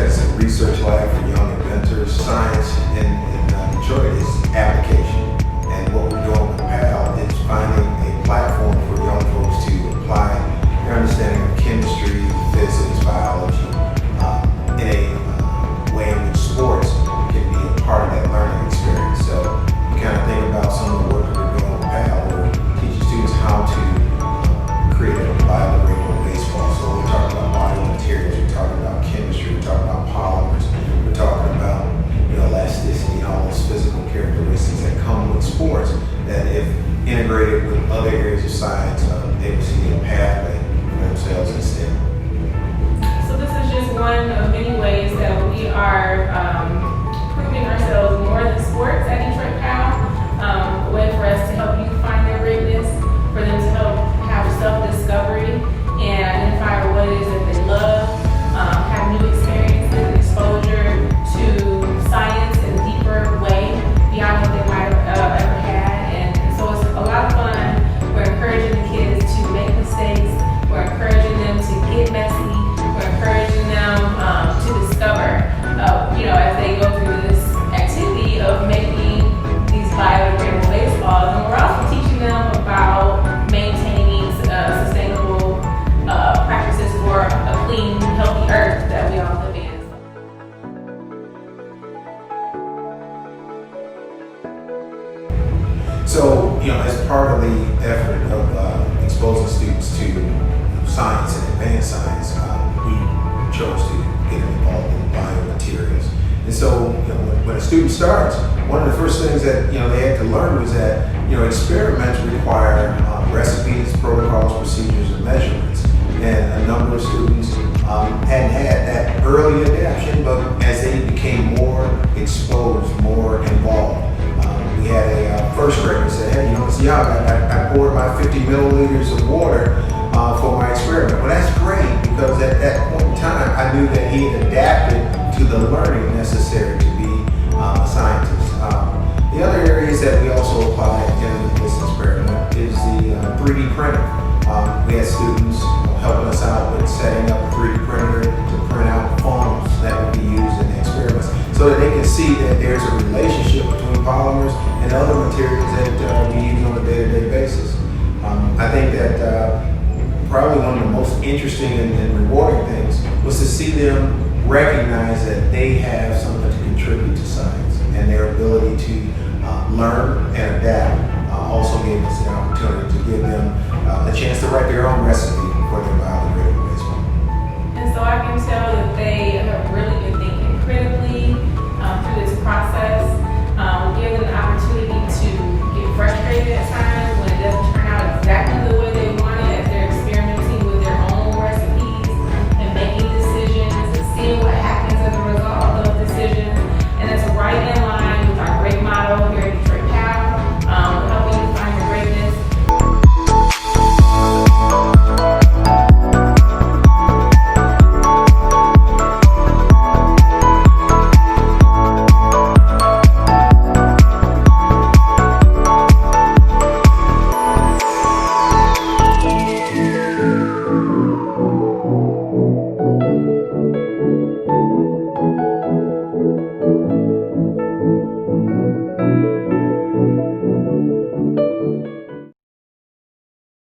is a research lab for young inventors. Science in Detroit is application. And what we're doing with PAL is finding a platform for young folks to apply their understanding of chemistry, physics, biology in a way in which sports can be a part of that learning experience. So you kind of think about some of the work that we're doing with PAL, where teaching students how to create a biodegradable baseball. So we're talking about biomaterials, we're talking about chemistry, we're talking about polymers, we're talking about elasticity and all those physical characteristics that come with sports that, if integrated with other areas of science, they will see a pathway for themselves instead. So this is just one of many ways that we are proving ourselves more than sports at DetroitPAL, a way for us to help youth find their greatness, for them to help have self-discovery and identify what it is that they love, have new experiences and exposure to science in a deeper way beyond what they might have ever had. And so it's a lot of fun. We're encouraging the kids to make mistakes. We're encouraging them to get messy. We're encouraging them to discover, as they go through this activity of making these biodegradable baseballs. And we're also teaching them about maintaining sustainable practices for a clean, healthy earth that we all live in. So, as part of the effort of exposing students to science and advanced science, we chose to get them involved in biomaterials. And so, when a student starts, one of the first things that they had to learn was that experiments require recipes, protocols, procedures, and measurements. And a number of students hadn't had that early adaptation, but as they became more exposed, more involved, we had a first grader say, hey, it's young, I poured my 50 milliliters of water for my experiment. Well, that's great, because at that point in time, I knew that he had adapted to the learning necessary to be a scientist. The other areas that we also apply in this experiment is the 3D printer. We had students helping us out with setting up a 3D printer to print out funnels that would be used in the experiments, so that they can see that there's a relationship between polymers and other materials that we use on a day-to-day basis. I think that probably one of the most interesting and rewarding things was to see them recognize that they have something to contribute to science, and their ability to learn and adapt also gave us the opportunity to give them a chance to write their own recipe for their biodegradable baseball. And so I can tell that they have